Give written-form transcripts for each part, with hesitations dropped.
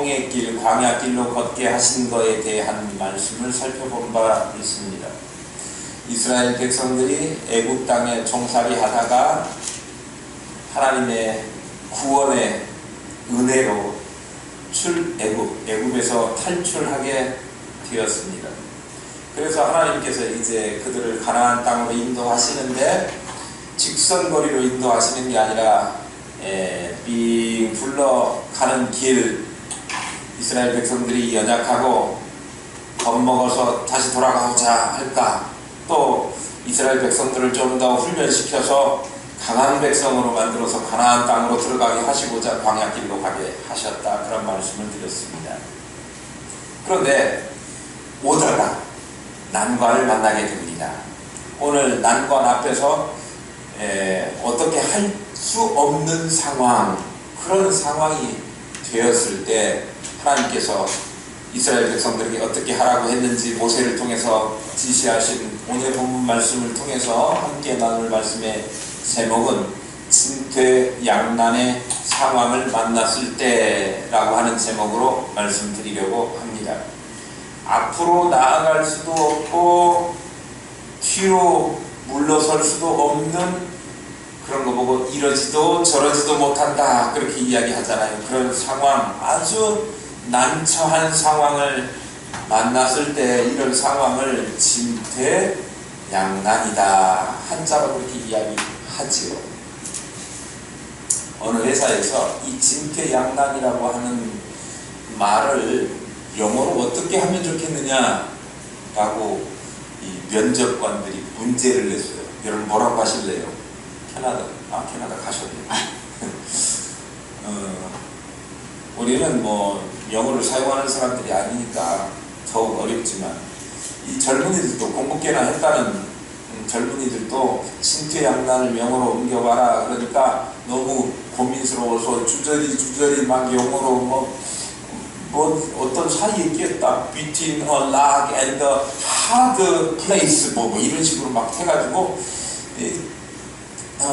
성공의 길, 광야 길로 걷게 하신 것에 대한 말씀을 살펴본 바 있습니다. 이스라엘 백성들이 애굽 땅에 종살이 하다가 하나님의 구원의 은혜로 애굽에서 탈출하게 되었습니다. 그래서 하나님께서 이제 그들을 가나안 땅으로 인도하시는데 직선거리로 인도하시는 게 아니라 빙 둘러가는 길, 이스라엘 백성들이 연약하고 겁먹어서 다시 돌아가고자 할까, 또 이스라엘 백성들을 좀 더 훈련시켜서 강한 백성으로 만들어서 가나안 땅으로 들어가게 하시고자 광야길로 가게 하셨다, 그런 말씀을 드렸습니다. 그런데 오다가 난관을 만나게 됩니다. 오늘 난관 앞에서 어떻게 할 수 없는 상황, 그런 상황이 되었을 때 하나님께서 이스라엘 백성들에게 어떻게 하라고 했는지 모세를 통해서 지시하신 오늘 본문 말씀을 통해서 함께 나눌 말씀의 제목은 진퇴양난의 상황을 만났을 때라고 하는 제목으로 말씀드리려고 합니다. 앞으로 나아갈 수도 없고 뒤로 물러설 수도 없는 그런 거 보고 이러지도 저러지도 못한다, 그렇게 이야기하잖아요. 그런 상황, 아주 난처한 상황을 만났을 때 이런 상황을 진퇴양난이다, 한자로 그렇게 이야기하지요. 어느 회사에서 이 진퇴양난이라고 하는 말을 영어로 어떻게 하면 좋겠느냐라고 이 면접관들이 문제를 냈어요. 여러분 뭐라고 하실래요? 캐나다 가셨네요. 우리는 뭐 영어를 사용하는 사람들이 아니니까 더욱 어렵지만, 이 젊은이들도 공부계나 했다는 젊은이들도 진퇴양난을 영어로 옮겨봐라 그러니까 너무 고민스러워서 주저리 막 영어로 뭐 어떤 사이에 끼었다, between a rock and a hard place 뭐 이런 식으로 막 해가지고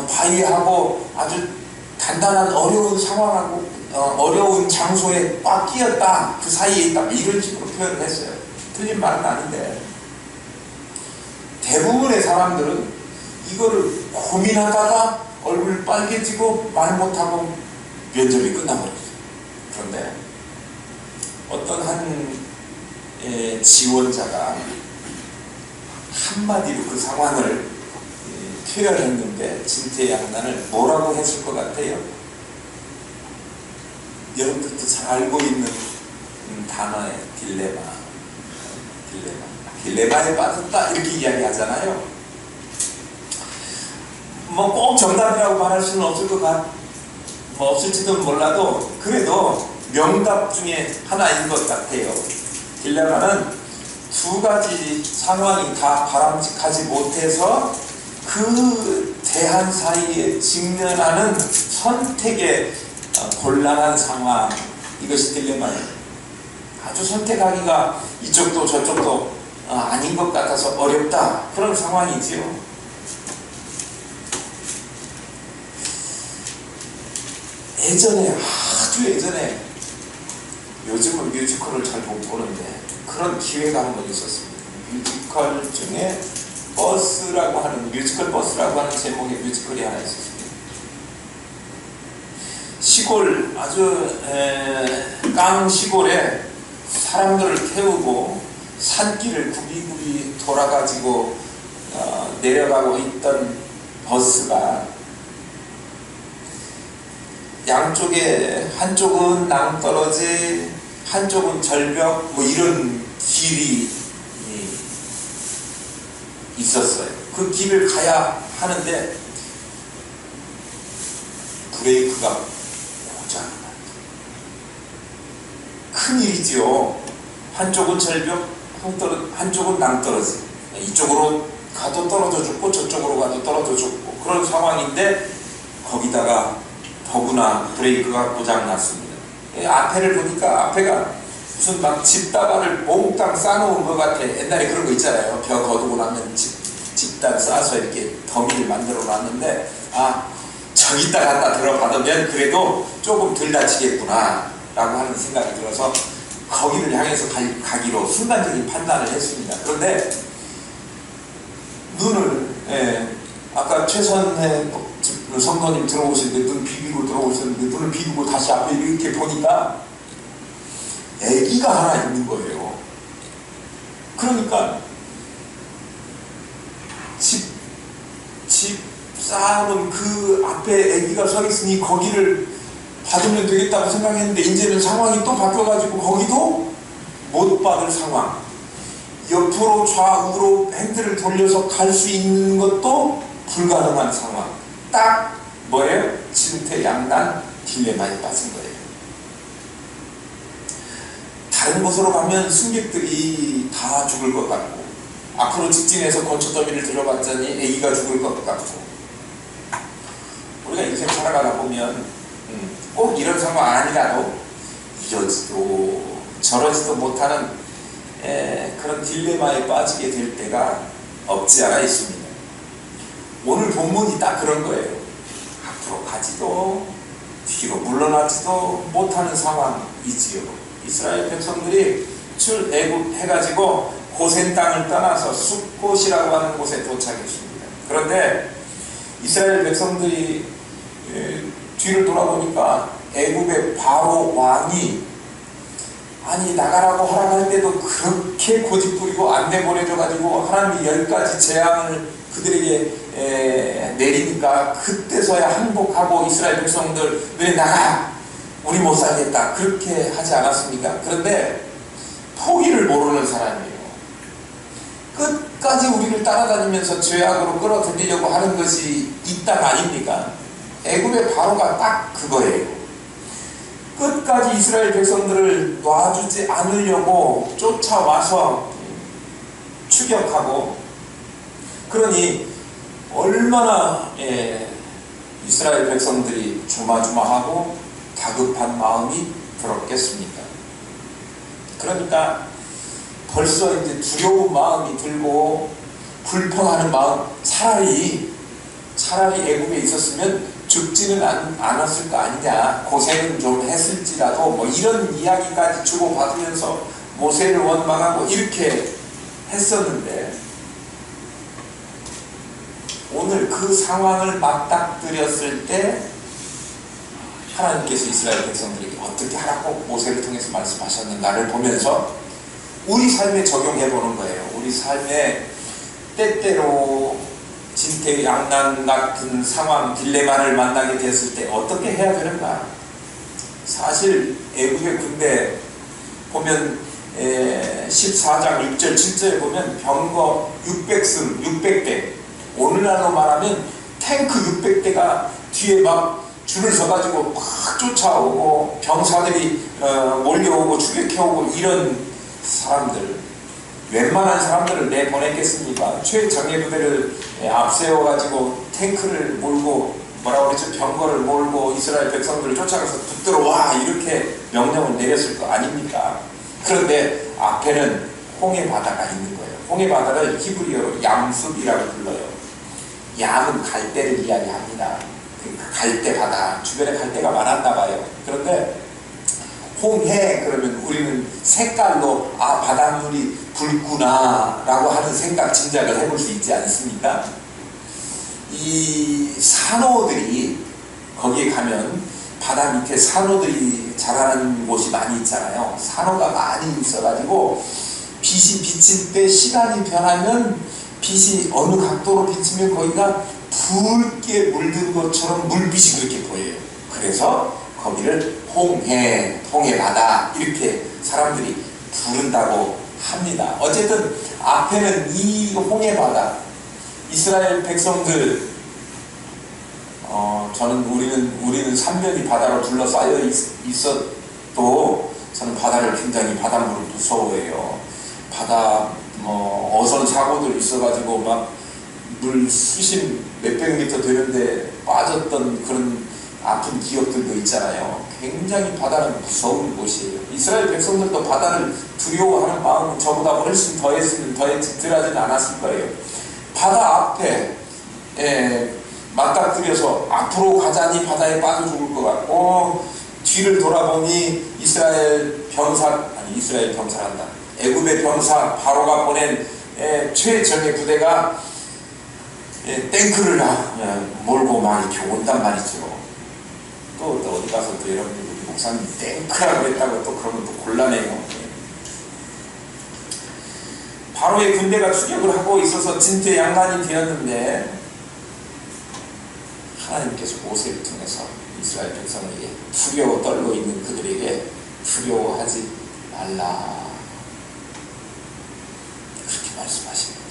바위하고 아주 단단한 어려운 상황하고 어려운 장소에 꽉 끼었다, 그 사이에 있다, 이런 식으로 표현을 했어요. 틀린 말은 아닌데 대부분의 사람들은 이거를 고민하다가 얼굴 빨개지고 말 못하고 면접이 끝나버렸어요. 그런데 어떤 한 지원자가 한마디로 그 상황을 표현했는데 진퇴양난을 뭐라고 했을 것 같아요? 여러분들도 잘 알고 있는 단어의 딜레마에 빠졌다, 이렇게 이야기하잖아요. 뭐 꼭 정답이라고 말할 수는 없을지도 몰라도 그래도 명답 중에 하나인 것 같아요. 딜레마는 두 가지 상황이 다 바람직하지 못해서 그 대한 사이에 직면하는 선택의 곤란한 상황, 이것이 딜레마예요. 아주 선택하기가 이쪽도 저쪽도 아닌 것 같아서 어렵다, 그런 상황이지요. 아주 예전에, 요즘은 뮤지컬을 잘 못 보는데 그런 기회가 한 번 있었습니다. 뮤지컬 중에 뮤지컬 버스라고 하는 제목의 뮤지컬이 하나 있었습니다. 시골, 아주 깡 시골에 사람들을 태우고 산길을 굽이굽이 돌아가지고 내려가고 있던 버스가 양쪽에 한쪽은 낭떠러지, 한쪽은 절벽, 뭐 이런 길이 있었어요. 그 길을 가야 하는데 브레이크가 고장났다. 큰일이지요. 한쪽은 절벽, 한쪽은 낭떠러지. 이쪽으로 가도 떨어져 죽고 저쪽으로 가도 떨어져 죽고 그런 상황인데 거기다가 더구나 브레이크가 고장났습니다. 앞에를 보니까 앞에가 무슨 막 집다발을 몽땅 싸놓은 것 같아. 옛날에 그런 거 있잖아요. 벼 거두고 나면 집단 싸서 이렇게 더미를 만들어 놨는데, 저기다 갖다 들어받으면 그래도 조금 덜 다치겠구나. 라고 하는 생각이 들어서 거기를 향해서 가기로 순간적인 판단을 했습니다. 그런데 눈을 아까 최선의 성도님 들어오실 때 눈 비비고 들어오셨는데 눈을 비비고 다시 앞에 이렇게 보니까 애기가 하나 있는 거예요. 그러니까 집 쌓아놓은 그 앞에 애기가 서 있으니 거기를 받으면 되겠다고 생각했는데 이제는 상황이 또 바뀌어가지고 거기도 못 받을 상황. 옆으로 좌우로 핸들을 돌려서 갈 수 있는 것도 불가능한 상황. 딱 뭐예요? 진퇴양난 딜레마에 빠진 거예요. 다른 곳으로 가면 승객들이 다 죽을 것 같고 앞으로 직진해서 건초더미를 들어봤더니 애기가 죽을 것 같고 우리가 인생 살아가다 보면 꼭 이런 상황 아니라도 이러지도 저러지도 못하는 그런 딜레마에 빠지게 될 때가 없지 않아 있습니다. 오늘 본문이 딱 그런 거예요. 앞으로 가지도 뒤로 물러나지도 못하는 상황이지요. 이스라엘 백성들이 출애굽해가지고 고센 땅을 떠나서 숫곳이라고 하는 곳에 도착했습니다. 그런데 이스라엘 백성들이 뒤를 돌아보니까 애굽의 바로 왕이 아니 나가라고 허락할 때도 그렇게 고집부리고 안 내보내줘가지고 하나님이 10가지 재앙을 그들에게 내리니까 그때서야 항복하고 이스라엘 백성들 왜 나가 우리 못 살겠다 그렇게 하지 않았습니까? 그런데 포기를 모르는 사람이에요. 끝까지 우리를 따라다니면서 죄악으로 끌어들이려고 하는 것이 이 땅 아닙니까? 애굽의 바로가 딱 그거예요. 끝까지 이스라엘 백성들을 놔주지 않으려고 쫓아와서 추격하고 그러니 얼마나 이스라엘 백성들이 조마조마하고 다급한 마음이 들었겠습니까? 그러니까 벌써 이제 두려운 마음이 들고 불평하는 마음 차라리 애굽에 있었으면 죽지는 않았을 거 아니냐 고생은 좀 했을지라도 뭐 이런 이야기까지 주고받으면서 모세를 원망하고 이렇게 했었는데 오늘 그 상황을 맞닥뜨렸을 때 하나님께서 이스라엘 백성들에게 어떻게 하라고 모세를 통해서 말씀하셨는가를 보면서 우리 삶에 적용해보는 거예요. 우리 삶에 때때로 진퇴양난 같은 상황, 딜레마를 만나게 됐을 때 어떻게 해야 되는가? 사실 애국의 군대 보면 14장 6절 7절에 보면 병거 600승 600대 오늘날로 말하면 탱크 600대가 뒤에 막 줄을 서가지고 막 쫓아오고 병사들이 몰려오고 추격해오고 이런 사람들 웬만한 사람들을 내보냈겠습니까? 최정예부대를 앞세워가지고 탱크를 몰고 뭐라고 그랬죠? 병거를 몰고 이스라엘 백성들을 쫓아가서 붙들어 와 이렇게 명령을 내렸을 거 아닙니까? 그런데 앞에는 홍해 바다가 있는 거예요. 홍해 바다를 히브리어로 얌숲이라고 불러요. 얌은 갈대를 이야기합니다. 그러니까 갈대 바다, 주변에 갈대가 많았나 봐요. 그런데 홍해 그러면 우리는 색깔로 아 바닷물이 붉구나 라고 하는 생각 짐작을 해볼 수 있지 않습니까? 이 산호들이 거기에 가면 바다 밑에 산호들이 자라는 곳이 많이 있잖아요. 산호가 많이 있어가지고 빛이 비칠 때 시간이 변하면 빛이 어느 각도로 비치면 거기가 붉게 물든 것처럼 물빛이 그렇게 보여요. 그래서 거기를 홍해 바다 이렇게 사람들이 부른다고 합니다. 어쨌든 앞에는 이 홍해 바다 이스라엘 백성들 저는 우리는 산면이 바다로 둘러싸여 있어도 저는 바다를 굉장히 바닷물을 무서워해요. 바다 어선 사고들 있어가지고 막 물 수심 몇백 미터 되는데 빠졌던 그런 아픈 기억들도 있잖아요. 굉장히 바다는 무서운 곳이에요. 이스라엘 백성들도 바다를 두려워하는 마음은 저보다 훨씬 더했으면 덜하지는 않았을 거예요. 바다 앞에 맞닥뜨려서 앞으로 가자니 바다에 빠져 죽을 것 같고 뒤를 돌아보니 이스라엘 병사란다. 애굽의 병사 바로가 보낸 최정예 부대가 탱크를 몰고 막 이렇게 온단 말이죠. 또 어디 가서 또 여러분들 우리 목사님 탱크라고 했다고 또 그러면 또 곤란해요. 바로의 군대가 추격을 하고 있어서 진퇴양난이 되었는데 하나님께서 모세를 통해서 이스라엘 백성에게 두려워 떨고 있는 그들에게 두려워하지 말라 그렇게 말씀하십니다.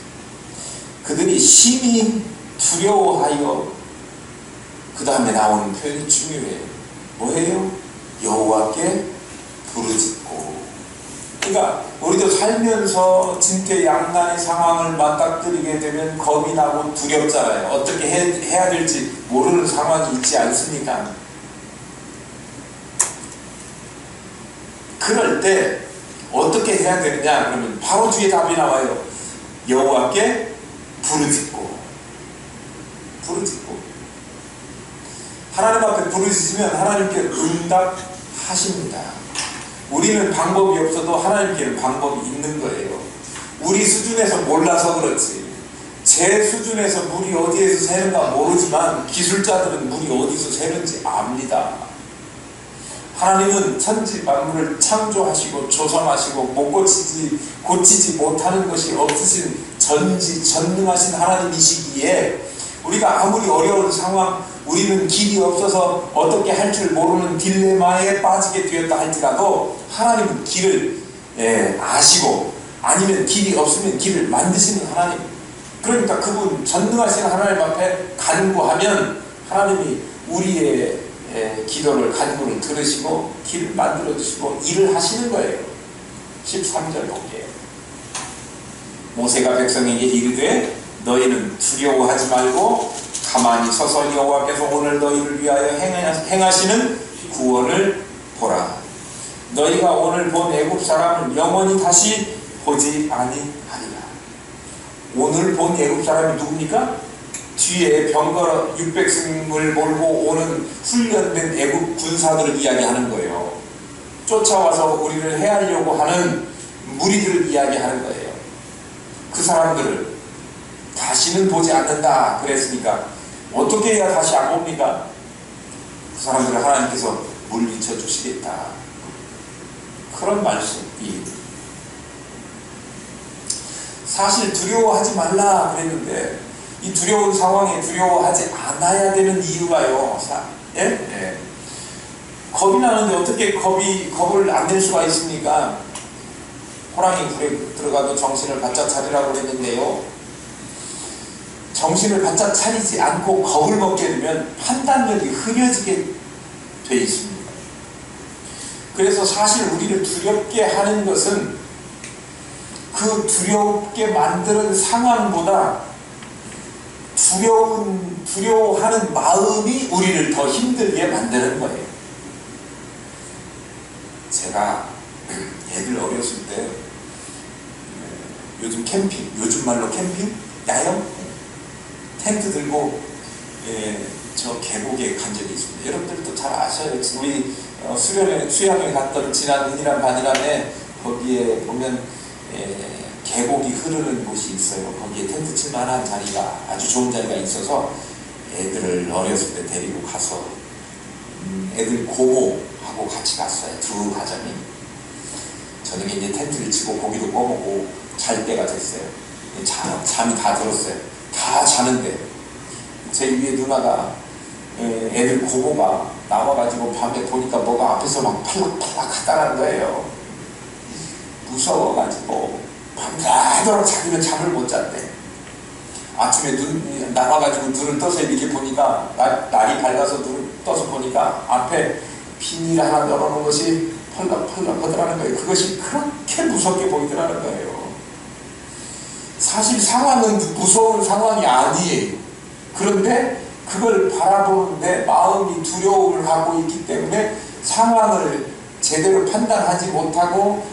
그들이 심히 두려워하여 그 다음에 나오는 표현이 중요해요. 뭐예요? 여호와께 부르짖고. 그러니까 우리도 살면서 진퇴양난의 상황을 맞닥뜨리게 되면 겁이 나고 두렵잖아요. 어떻게 해야 될지 모르는 상황이 있지 않습니까? 그럴 때 어떻게 해야 되느냐? 그러면 바로 뒤에 답이 나와요. 여호와께 부르짖고. 하나님 앞에 부르짖으면 하나님께 응답하십니다. 우리는 방법이 없어도 하나님께는 방법이 있는 거예요. 우리 수준에서 몰라서 그렇지. 제 수준에서 물이 어디에서 새는가 모르지만 기술자들은 물이 어디서 새는지 압니다. 하나님은 천지 만물을 창조하시고 조성하시고 못 고치지 못하는 것이 없으신 전능하신 하나님이시기에 우리가 아무리 어려운 상황, 우리는 길이 없어서 어떻게 할 줄 모르는 딜레마에 빠지게 되었다 할지라도 하나님은 길을 아시고 아니면 길이 없으면 길을 만드시는 하나님. 그러니까 그분 전능하신 하나님 앞에 간구하면 하나님이 우리의 기도를 간구를 들으시고 길을 만들어 주시고 일을 하시는 거예요. 13절 볼게요. 모세가 백성에게 이르되 너희는 두려워하지 말고 가만히 서서 여호와께서 오늘 너희를 위하여 행하시는 구원을 보라. 너희가 오늘 본 애굽 사람을 영원히 다시 보지 아니하리라. 오늘 본 애굽 사람이 누굽니까? 뒤에 병거 600승을 몰고 오는 훈련된 애굽 군사들을 이야기하는 거예요. 쫓아와서 우리를 해하려고 하는 무리들을 이야기하는 거예요. 그 사람들을 다시는 보지 않는다 그랬으니까 어떻게 해야 다시 안 봅니까? 그 사람들을 하나님께서 물리쳐 주시겠다. 그런 말씀이 사실 두려워하지 말라 그랬는데 이 두려운 상황에 두려워하지 않아야 되는 이유가요. 겁이 나는데 어떻게 겁을 안 낼 수가 있습니까? 호랑이 굴에 들어가도 정신을 바짝 차리라고 그랬는데요. 정신을 바짝 차리지 않고 겁을 먹게 되면 판단력이 흐려지게 돼 있습니다. 그래서 사실 우리를 두렵게 하는 것은 그 두렵게 만드는 상황보다 두려워하는 마음이 우리를 더 힘들게 만드는 거예요. 제가 애들 어렸을 때 요즘 말로 캠핑? 야영? 텐트 들고 저 계곡에 간 적이 있습니다. 여러분들도 잘 아셔요. 우리 수양에 갔던 지난 은이란 반이란에 거기에 보면 계곡이 흐르는 곳이 있어요. 거기에 텐트 칠 만한 자리가 아주 좋은 자리가 있어서 애들을 어렸을 때 데리고 가서 애들 고모하고 같이 갔어요. 두 가정이. 저녁에 이제 텐트를 치고 고기도 꺼먹고 잘 때가 됐어요. 잠이 다 들었어요. 다 자는데 제 위에 누나가 애들 고모가 나와가지고 밤에 보니까 뭐가 앞에서 막 팔락팔락 하다는 거예요. 무서워가지고 밤새도록 자기는 잠을 못 잤대. 아침에 나와가지고 눈을 떠서 이렇게 보니까 날이 밝아서 눈을 떠서 보니까 앞에 비닐 하나 열어놓은 것이 펄럭펄럭 하더라는 거예요. 그것이 그렇게 무섭게 보이더라는 거예요. 사실 상황은 무서운 상황이 아니에요. 그런데 그걸 바라보는데 마음이 두려움을 하고 있기 때문에 상황을 제대로 판단하지 못하고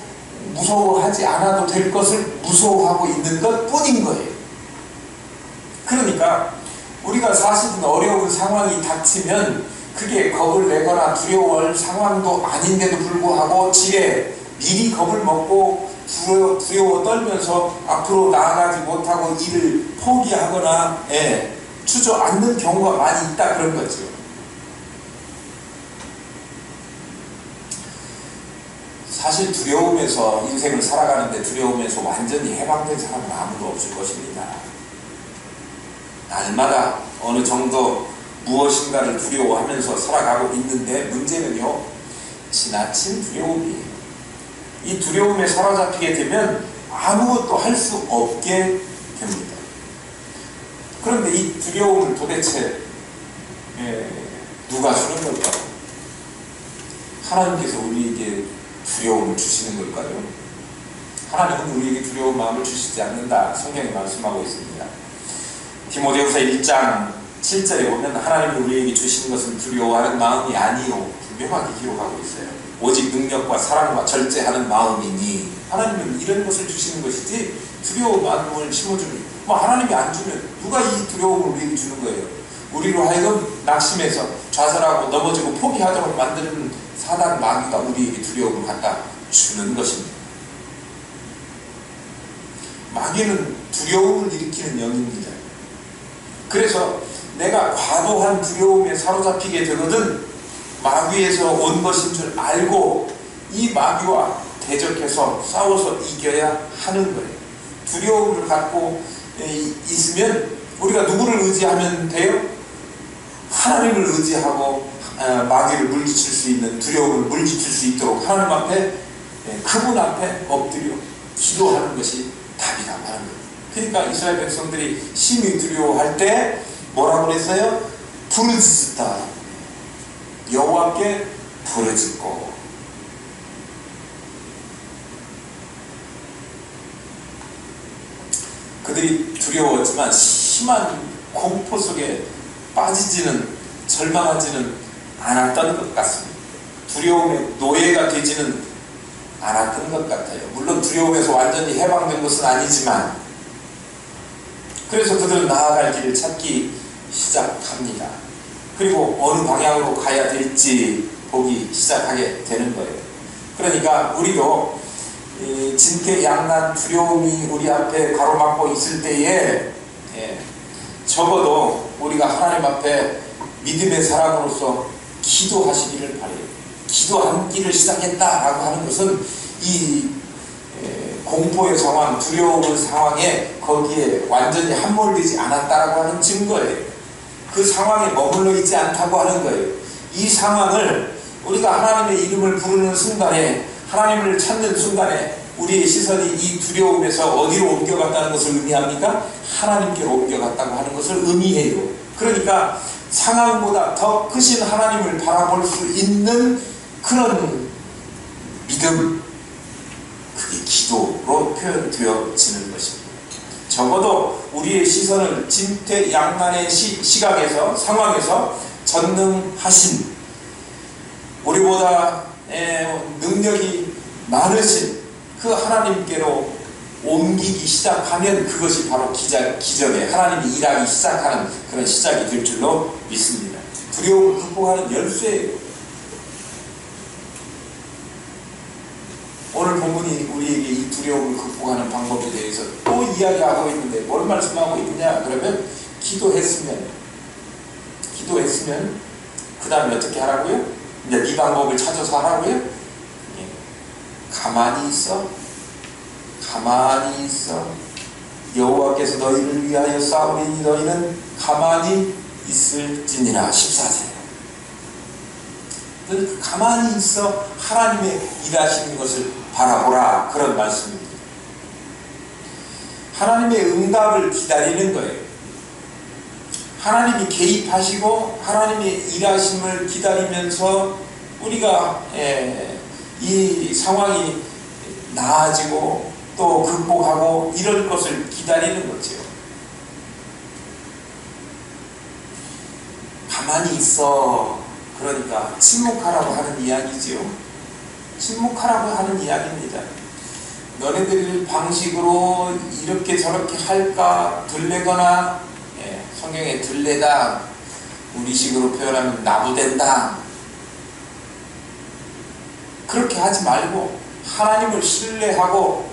무서워하지 않아도 될 것을 무서워하고 있는 것 뿐인 거예요. 그러니까 우리가 사실은 어려운 상황이 닥치면 그게 겁을 내거나 두려워할 상황도 아닌데도 불구하고 지레 미리 겁을 먹고 두려워 떨면서 앞으로 나아가지 못하고 일을 포기하거나 주저앉는 경우가 많이 있다, 그런 거죠. 사실 두려움에서 인생을 살아가는데 두려움에서 완전히 해방된 사람은 아무도 없을 것입니다. 날마다 어느 정도 무엇인가를 두려워하면서 살아가고 있는데 문제는요, 지나친 두려움이에요. 이 두려움에 사로잡히게 되면 아무것도 할 수 없게 됩니다. 그런데 이 두려움을 도대체 누가 주는 걸까요? 하나님께서 우리에게 두려움을 주시는 걸까요? 하나님은 우리에게 두려운 마음을 주시지 않는다, 성경이 말씀하고 있습니다. 디모데후서 1장 7절에 보면 하나님이 우리에게 주시는 것은 두려워하는 마음이 아니요, 분명하게 기록하고 있어요. 오직 능력과 사랑과 절제하는 마음이니, 하나님은 이런 것을 주시는 것이지 두려운 마음을 심어주는, 하나님이 안 주면 누가 이 두려움을 우리에게 주는 거예요? 우리로 하여금 낙심해서 좌절하고 넘어지고 포기하도록 만드는 사단 마귀가 우리에게 두려움을 갖다 주는 것입니다. 마귀는 두려움을 일으키는 영입니다. 그래서 내가 과도한 두려움에 사로잡히게 되거든 마귀에서 온 것인 줄 알고 이 마귀와 대적해서 싸워서 이겨야 하는 거예요. 두려움을 갖고 있으면 우리가 누구를 의지하면 돼요? 하나님을 의지하고 마귀를 물리칠 수 있는, 두려움을 물리칠 수 있도록 하나님 앞에, 그분 앞에 엎드려 기도하는 것이 답이라고 하는 거예요. 그러니까 이스라엘 백성들이 심히 두려워할 때 뭐라고 그랬어요? 부르짖었다. 여호와께 부르짖고. 그들이 두려웠지만 심한 공포 속에 빠지지는, 절망하지는 않았던 것 같습니다. 두려움의 노예가 되지는 않았던 것 같아요. 물론 두려움에서 완전히 해방된 것은 아니지만, 그래서 그들은 나아갈 길을 찾기 시작합니다. 그리고 어느 방향으로 가야 될지 보기 시작하게 되는 거예요. 그러니까 우리도 진퇴양난 두려움이 우리 앞에 가로막고 있을 때에 적어도 우리가 하나님 앞에 믿음의 사람으로서 기도하시기를 바라요. 기도하기를 시작했다라고 하는 것은 이 공포의 상황, 두려움의 상황에 거기에 완전히 함몰되지 않았다라고 하는 증거예요. 그 상황에 머물러 있지 않다고 하는 거예요. 이 상황을 우리가 하나님의 이름을 부르는 순간에, 하나님을 찾는 순간에 우리의 시선이 이 두려움에서 어디로 옮겨갔다는 것을 의미합니까? 하나님께로 옮겨갔다고 하는 것을 의미해요. 그러니까 상황보다 더 크신 하나님을 바라볼 수 있는 그런 믿음, 그게 기도로 표현되어지는 것입니다. 적어도 우리의 시선을 진퇴양난의 시각에서, 상황에서 전능하신, 우리보다 능력이 많으신 그 하나님께로 옮기기 시작하면 그것이 바로 기적의 하나님이 일하기 시작하는 그런 시작이 될 줄로 믿습니다. 두려움을 극복하는 열쇠예요. 오늘 본문이 우리에게 이 두려움을 극복하는 방법에 대해서 또 이야기하고 있는데 뭘 말씀하고 있느냐? 그러면 기도했으면 그 다음에 어떻게 하라고요? 이제 네 방법을 찾아서 하라고요? 가만히 있어. 여호와께서 너희를 위하여 싸우리니 너희는 가만히 있을지니라. 14절. 가만히 있어 하나님의 일하시는 것을 바라보라, 그런 말씀입니다. 하나님의 응답을 기다리는 거예요. 하나님이 개입하시고 하나님의 일하심을 기다리면서 우리가 이 상황이 나아지고 또 극복하고 이럴 것을 기다리는 거죠. 가만히 있어, 그러니까 침묵하라고 하는 이야기지요. 침묵하라고 하는 이야기입니다. 너네들 방식으로 이렇게 저렇게 할까, 들레거나, 성경에 들레다, 우리식으로 표현하면 나부된다. 그렇게 하지 말고 하나님을 신뢰하고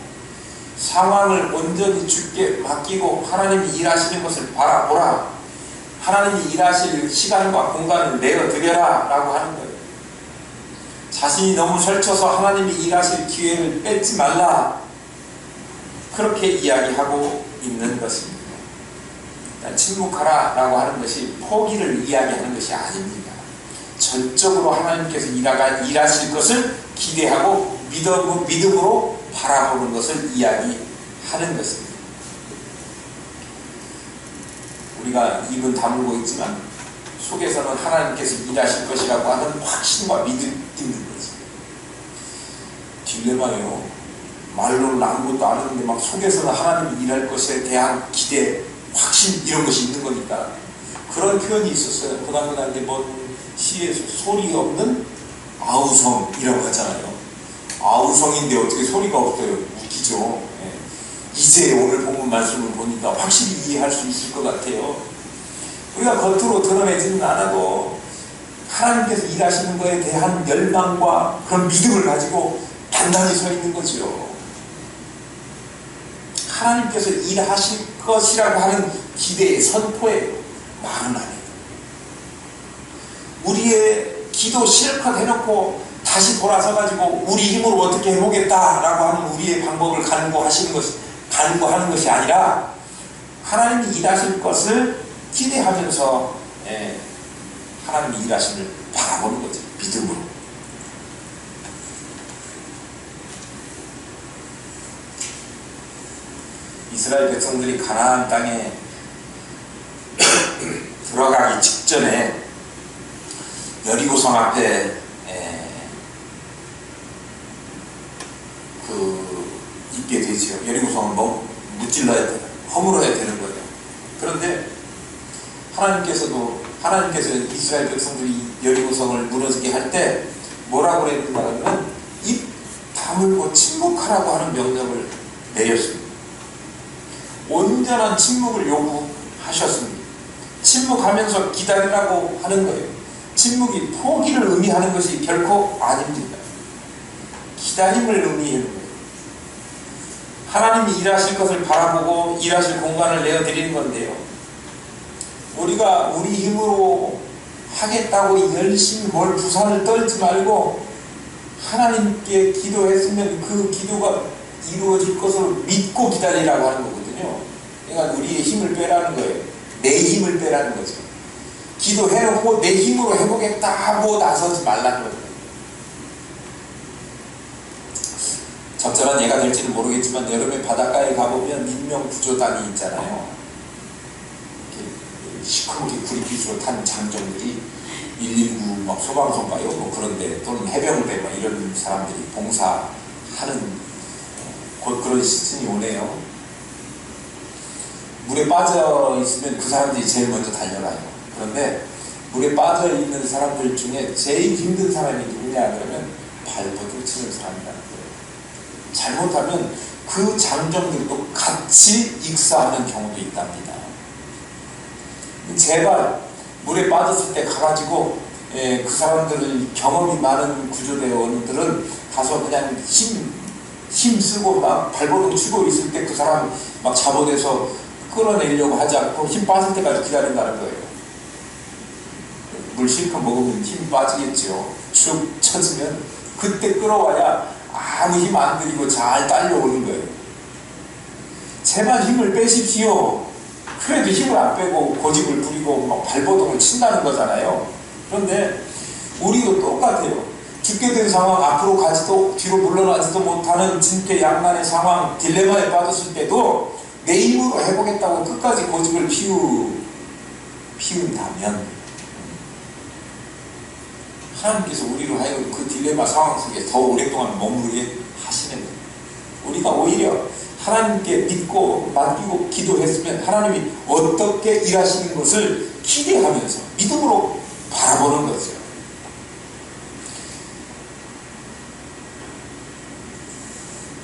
상황을 온전히 주께 맡기고 하나님이 일하시는 것을 바라보라. 하나님이 일하실 시간과 공간을 내어드려라 라고 하는 거예요. 자신이 너무 설쳐서 하나님이 일하실 기회를 뺏지 말라. 그렇게 이야기하고 있는 것입니다. 침묵하라 라고 하는 것이 포기를 이야기하는 것이 아닙니다. 전적으로 하나님께서 일하실 것을 기대하고 믿음으로 바라보는 것을 이야기하는 것입니다. 우리가 입은 다물고 있지만 속에서는 하나님께서 일하실 것이라고 하는 확신과 믿음이 있는 거죠. 딜레마예요. 말로는 아무것도 안 하는데 막 속에서는 하나님이 일할 것에 대한 기대, 확신 이런 것이 있는 거니까. 그런 표현이 있었어요. 고등학교 다닐 때 뭔 시에서 소리 없는 아우성이라고 하잖아요. 아우성인데 어떻게 소리가 없어요? 웃기죠. 이제 오늘 본문 말씀을 보니까 확실히 이해할 수 있을 것 같아요. 우리가 겉으로 드러내지는 않아도 하나님께서 일하시는 것에 대한 열망과 그런 믿음을 가지고 단단히 서 있는 거죠. 하나님께서 일하실 것이라고 하는 기대의 선포예요. 말은 아니에요. 우리의 기도 실컷 해놓고 다시 돌아서 가지고 우리 힘으로 어떻게 해보겠다라고 하는 우리의 방법을 간구하는 것이 아니라 하나님이 일하실 것을 기대하면서 하나님이 일하심을 바라보는 거죠. 믿음으로. 이스라엘 백성들이 가나안 땅에 들어가기 직전에 여리고성 앞에 있게 되죠. 여리고성을 무찔러야 돼요. 허물어야 되는 거예요. 그런데 하나님께서 이스라엘 백성들이 여리고성을 무너지게 할 때 뭐라고 그랬는가 하면 입 다물고 침묵하라고 하는 명령을 내렸습니다. 온전한 침묵을 요구하셨습니다. 침묵하면서 기다리라고 하는 거예요. 침묵이 포기를 의미하는 것이 결코 아닙니다. 기다림을 의미하는 거예요. 하나님이 일하실 것을 바라보고 일하실 공간을 내어드리는 건데요. 우리가 우리 힘으로 하겠다고 열심히 뭘 부산을 떨지 말고 하나님께 기도했으면 그 기도가 이루어질 것을 믿고 기다리라고 하는 거거든요. 그러니까 우리의 힘을 빼라는 거예요. 내 힘을 빼라는 거죠. 기도해놓고 내 힘으로 해보겠다 하고 나서지 말라는 거예요. 적절한 예가 될지는 모르겠지만 여름에 바닷가에 가보면 민명구조단이 있잖아요. 이렇게 시커멓게 구리빛으로 탄 장정들이 119 막 소방서인가요? 뭐 그런데 또는 해병대 뭐 이런 사람들이 봉사하는 곧 그런 시즌이 오네요. 물에 빠져 있으면 그 사람들이 제일 먼저 달려가요. 그런데 물에 빠져 있는 사람들 중에 제일 힘든 사람이 누구냐 그러면 발버둥 치는 사람이라는 거예요. 잘못하면 그 장정들도 같이 익사하는 경우도 있답니다. 제발 물에 빠졌을 때 가가지고 그 사람들을 경험이 많은 구조대원들은 가서 그냥 힘 쓰고 막 발버둥 치고 있을 때 그 사람 막 잡아내서 끌어내려고 하지 않고 힘 빠질 때까지 기다린다는 거예요. 물 실컷 먹으면 힘이 빠지겠죠. 쭉 쳐지면 그때 끌어와야 아무 힘 안 들이고 잘 딸려오는 거예요. 제발 힘을 빼십시오. 그래도 힘을 안 빼고 고집을 부리고 막 발버둥을 친다는 거잖아요. 그런데 우리도 똑같아요. 죽게 된 상황, 앞으로 가지도 뒤로 물러나지도 못하는 진퇴양난의 상황, 딜레마에 빠졌을 때도 내 힘으로 해보겠다고 끝까지 고집을 피운다면 하나님께서 우리로 하여금 그 딜레마 상황 속에 더 오랫동안 머무르게 하시는 거예요. 우리가 오히려 하나님께 믿고 맡기고 기도했으면 하나님이 어떻게 일하시는 것을 기대하면서 믿음으로 바라보는 거죠.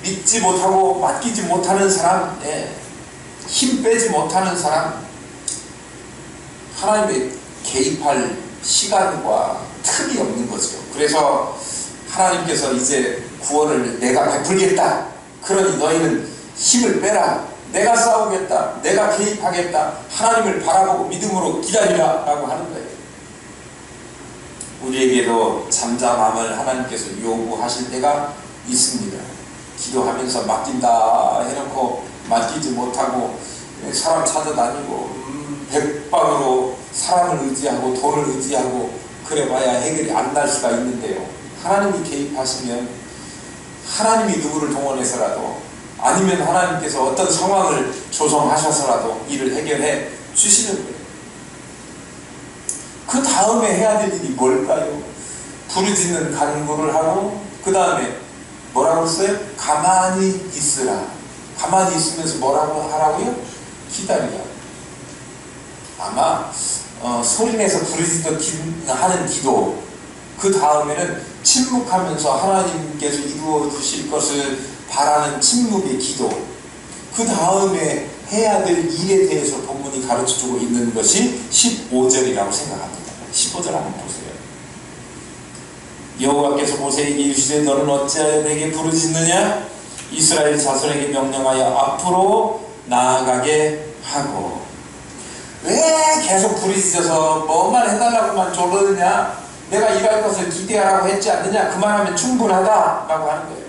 믿지 못하고 맡기지 못하는 사람, 힘 빼지 못하는 사람, 하나님의 개입할 시간과 틈이 없는 거죠. 그래서 하나님께서 이제 구원을 내가 베풀겠다. 그러니 너희는 힘을 빼라. 내가 싸우겠다. 내가 개입하겠다. 하나님을 바라보고 믿음으로 기다리라 라고 하는 거예요. 우리에게도 잠잠함을 하나님께서 요구하실 때가 있습니다. 기도하면서 맡긴다 해놓고 맡기지 못하고 사람 찾아다니고 백방으로 사람을 의지하고 돈을 의지하고 그래봐야 해결이 안 날 수가 있는데요. 하나님이 개입하시면 하나님이 누구를 동원해서라도 아니면 하나님께서 어떤 상황을 조성하셔서라도 이를 해결해 주시는 거예요. 그 다음에 해야 될 일이 뭘까요? 부르짖는 간구를 하고 그 다음에 뭐라고 했어요? 가만히 있으라. 가만히 있으면서 뭐라고 하라고요? 기다리라. 아마 소리내서 부르짖던 하는 기도, 그 다음에는 침묵하면서 하나님께서 이루어 주실 것을 바라는 침묵의 기도, 그 다음에 해야 될 일에 대해서 본문이 가르쳐주고 있는 것이 15절이라고 생각합니다. 15절 한번 보세요. 여호와께서 모세에게 이르시되 너는 어찌하여 내게 부르짖느냐? 이스라엘 자손에게 명령하여 앞으로 나아가게 하고. 왜 계속 부르짖어서 뭐만 해달라고만 조르느냐? 내가 일할 것을 기대하라고 했지 않느냐? 그만하면 충분하다라고 하는 거예요.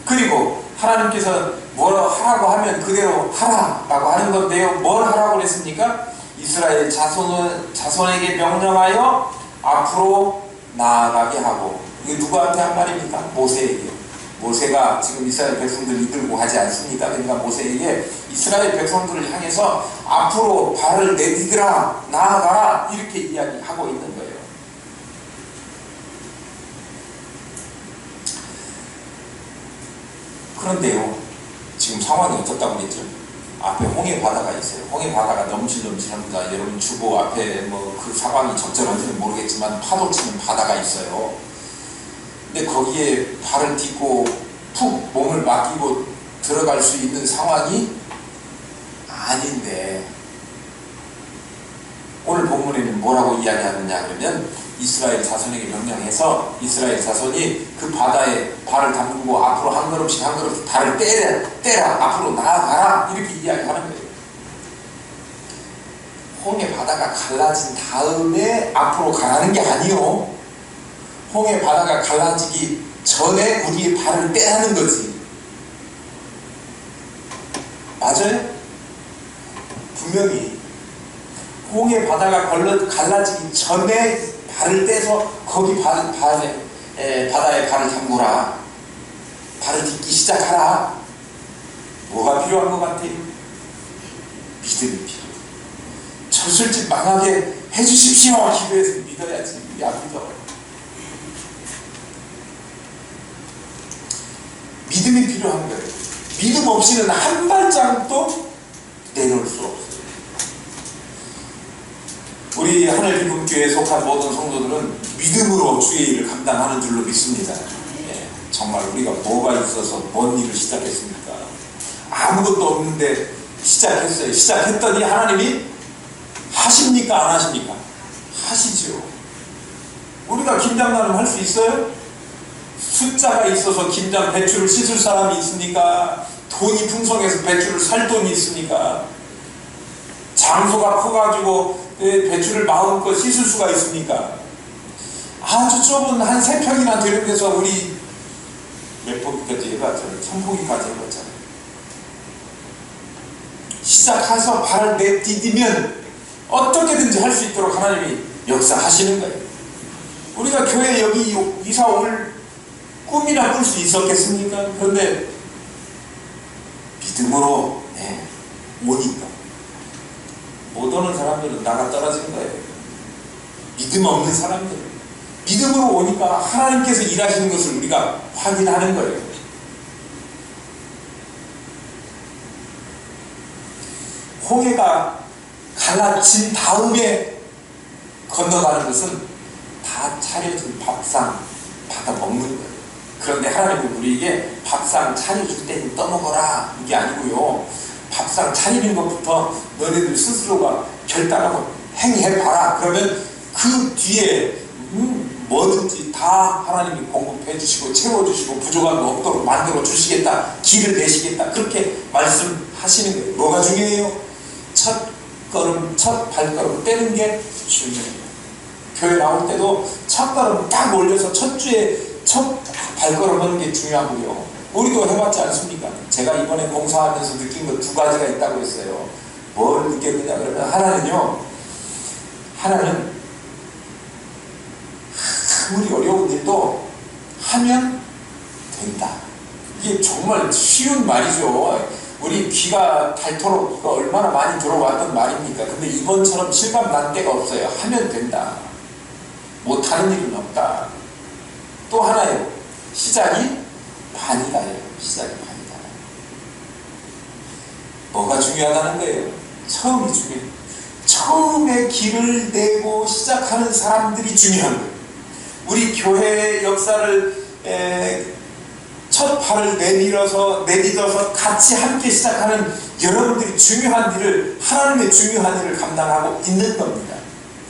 그리고 하나님께서 뭐라고 하라고 하면 그대로 하라라고 하는 건데요. 뭘 하라고 그랬습니까? 이스라엘 자손에게 명령하여 앞으로 나아가게 하고. 이게 누구한테 한 말입니까? 모세에게. 모세가 지금 이스라엘 백성들을 이끌고 가지 않습니까? 그러니까 모세에게 이스라엘 백성들을 향해서 앞으로 발을 내디디라, 나아가라, 이렇게 이야기하고 있는 거예요. 그런데요, 지금 상황이 어떻다고 그랬죠? 앞에 홍해 바다가 있어요. 홍해 바다가 넘실넘실합니다. 여러분 주보 앞에 뭐 그 상황이 적절한지는 모르겠지만 파도 치는 바다가 있어요. 근데 거기에 발을 딛고 푹 몸을 맡기고 들어갈 수 있는 상황이 아닌데, 오늘 본문에는 뭐라고 이야기하느냐 그러면 이스라엘 자손에게 명령해서 이스라엘 자손이 그 바다에 발을 담그고 앞으로 한 걸음씩 한 걸음씩 발을 떼라 앞으로 나아가라, 이렇게 이야기하는 거예요. 홍해 바다가 갈라진 다음에 앞으로 가라는 게 아니요, 홍해 바다가 갈라지기 전에 우리의 발을 떼라는 거지. 맞아요? 분명히 홍해 바다가 갈라지기 전에 발을 떼서 거기 바다에 발을 담그라. 발을 딛기 시작하라. 뭐가 필요한 것 같아요? 믿음이 필요해요. 저술집 망하게 해주십시오. 기도해서 믿어야지. 우리 안 믿어. 믿음이 필요한 거예요. 믿음 없이는 한 발자국도 내놓을 수 없어요. 우리 하늘기쁨교회에 속한 모든 성도들은 믿음으로 주의 일을 감당하는 줄로 믿습니다. 예, 정말 우리가 뭐가 있어서 뭔 일을 시작했습니까? 아무것도 없는데 시작했어요. 시작했더니 하나님이 하십니까? 안 하십니까? 하시죠. 우리가 김장 나눔 할 수 있어요? 숫자가 있어서 김장 배추를 씻을 사람이 있습니까? 돈이 풍성해서 배추를 살 돈이 있습니까? 장소가 커가지고 배추를 마음껏 씻을 수가 있습니까? 아주 좁은 한 3평이나 되는 데서 우리 몇 포기까지 해봤잖아요. 3포기까지 해봤잖아요. 시작해서 발을 내디디면 어떻게든지 할 수 있도록 하나님이 역사하시는 거예요. 우리가 교회 여기 이사 올 꿈이나 꿀 수 있었겠습니까? 그런데 믿음으로 오니까 못 오는 사람들은 나가 떨어진 거예요. 믿음 없는 사람들, 믿음으로 오니까 하나님께서 일하시는 것을 우리가 확인하는 거예요. 홍해가 갈라진 다음에 건너가는 것은 다 차려진 밥상 받아 먹는 거예요. 그런데 하나님은 우리에게 밥상 차려줄 때는 떠먹어라, 이게 아니고요, 밥상 차리는 것부터 너네들 스스로가 결단하고 행해봐라. 그러면 그 뒤에 뭐든지 다 하나님이 공급해 주시고 채워주시고 부족한 거 없도록 만들어 주시겠다. 길을 내시겠다. 그렇게 말씀하시는 거예요. 뭐가 중요해요? 첫 발걸음 떼는 게 중요해요. 교회 나올 때도 첫 걸음 딱 올려서 첫 주에 첫 발걸음 하는 게 중요하고요. 우리도 해봤지 않습니까? 제가 이번에 공사하면서 느낀 거 두 가지가 있다고 했어요. 뭘 느꼈느냐 그러면 하나는 아무리 어려운 일도 하면 된다. 이게 정말 쉬운 말이죠. 우리 귀가 닳도록 얼마나 많이 들어왔던 말입니까? 근데 이번처럼 실감 난 때가 없어요. 하면 된다. 못하는 일은 없다. 또 하나요. 시작이 반이다예요. 시작이 반이다. 뭐가 중요하다는 거예요? 처음이 중요해요. 처음에 길을 내고 시작하는 사람들이 중요한 거예요. 우리 교회의 역사를 첫 발을 내딛어서 같이 함께 시작하는 여러분들이 중요한 일을, 하나님의 중요한 일을 감당하고 있는 겁니다.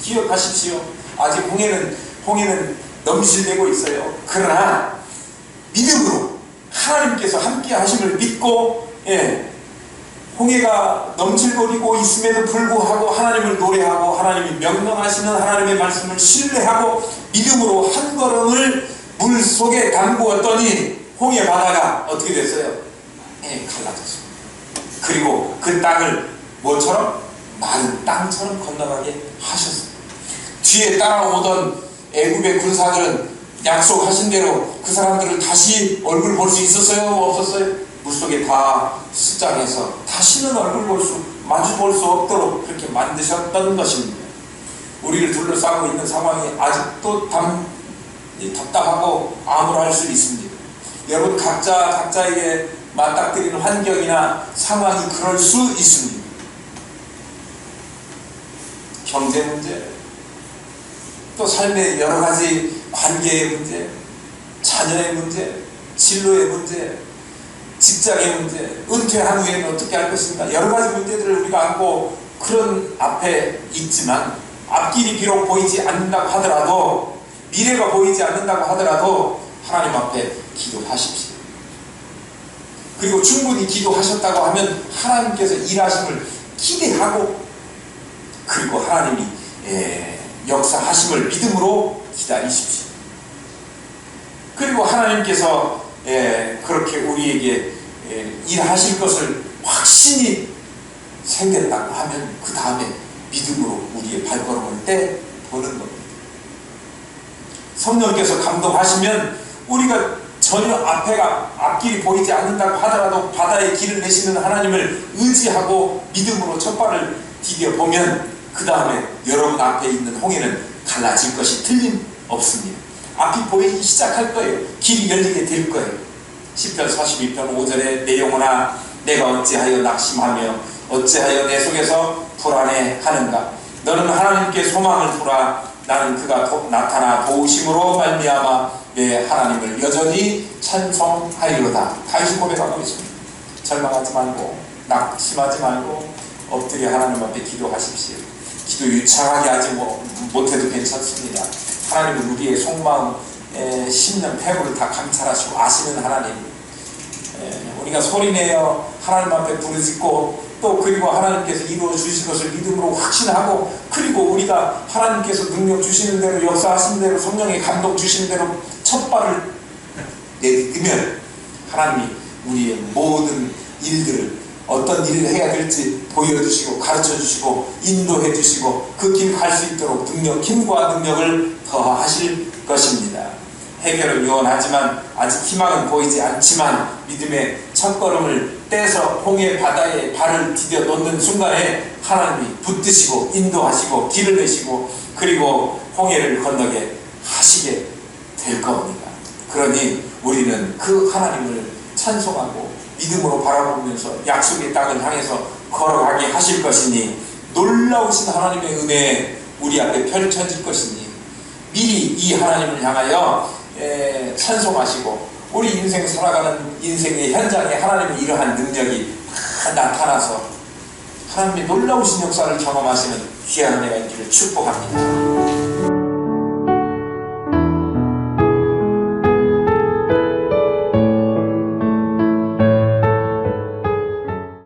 기억하십시오. 아직 홍해는 넘실대고 있어요. 그러나 믿음으로 하나님께서 함께 하심을 믿고 홍해가 넘실거리고 있음에도 불구하고 하나님을 노래하고 하나님이 명령하시는 하나님의 말씀을 신뢰하고 믿음으로 한 걸음을 물 속에 담그었더니 홍해 바다가 어떻게 됐어요? 갈라졌습니다. 그리고 그 땅을 뭐처럼? 마른 땅처럼 건너가게 하셨습니다. 뒤에 따라오던 애굽의 군사들은 약속하신 대로 그 사람들을 다시 얼굴 볼 수 있었어요? 없었어요? 물속에 다 습장해서 다시는 마주 볼 수 없도록 그렇게 만드셨던 것입니다. 우리를 둘러싸고 있는 상황이 아직도 답답하고 암울할 수 있습니다. 여러분 각자에게 맞닥뜨리는 환경이나 상황이 그럴 수 있습니다. 경제 문제, 또 삶의 여러 가지 관계의 문제, 자녀의 문제, 진로의 문제, 직장의 문제, 은퇴한 후에는 어떻게 할 것인가, 여러 가지 문제들을 우리가 안고 그런 앞에 있지만 앞길이 비록 보이지 않는다고 하더라도, 미래가 보이지 않는다고 하더라도 하나님 앞에 기도하십시오. 그리고 충분히 기도하셨다고 하면 하나님께서 일하심을 기대하고, 그리고 하나님이 역사하심을 믿음으로 기다리십시오. 그리고 하나님께서 그렇게 우리에게 일하실 것을 확신이 생겼다고 하면 그 다음에 믿음으로 우리의 발걸음을 떼보는 겁니다. 성령께서 감동하시면 우리가 전혀 앞길이 보이지 않는다고 하더라도 바다에 길을 내시는 하나님을 의지하고 믿음으로 첫 발을 디뎌보면 그 다음에 여러분 앞에 있는 홍해는 갈라질 것이 틀림없습니다. 앞이 보이기 시작할 거예요. 길이 열리게 될 거예요. 시편 42편 5절의 내 영혼아 내가 어찌하여 낙심하며 어찌하여 내 속에서 불안해하는가. 너는 하나님께 소망을 두라. 나는 그가 나타나 도우심으로 말미암아 내 하나님을 여전히 찬송하리로다. 다시 고백하고 있습니다. 절망하지 말고 낙심하지 말고 엎드려 하나님 앞에 기도하십시오. 기도 유창하게 하지 못해도 괜찮습니다. 하나님은 우리의 속마음, 심령, 패부를 다 감찰하시고 아시는 하나님. 우리가 소리내어 하나님 앞에 부르짖고 또 그리고 하나님께서 이루어 주실 것을 믿음으로 확신하고, 그리고 우리가 하나님께서 능력 주시는 대로 역사하시는 대로 성령의 감동 주시는 대로 첫 발을 내딛으면 하나님이 우리의 모든 일들을 어떤 일을 해야 될지 보여주시고 가르쳐주시고 인도해주시고 그 길 갈 수 있도록 힘과 능력을 더하실 것입니다. 해결은 요원하지만 아직 희망은 보이지 않지만 믿음의 첫걸음을 떼서 홍해 바다에 발을 디뎌 놓는 순간에 하나님이 붙드시고 인도하시고 길을 내시고 그리고 홍해를 건너게 하시게 될 겁니다. 그러니 우리는 그 하나님을 찬송하고 믿음으로 바라보면서 약속의 땅을 향해서 걸어가게 하실 것이니, 놀라우신 하나님의 은혜 우리 앞에 펼쳐질 것이니 미리 이 하나님을 향하여 찬송하시고 우리 인생 살아가는 인생의 현장에 하나님의 이러한 능력이 나타나서 하나님의 놀라우신 역사를 경험하시는 귀한 은혜가 있기를 축복합니다.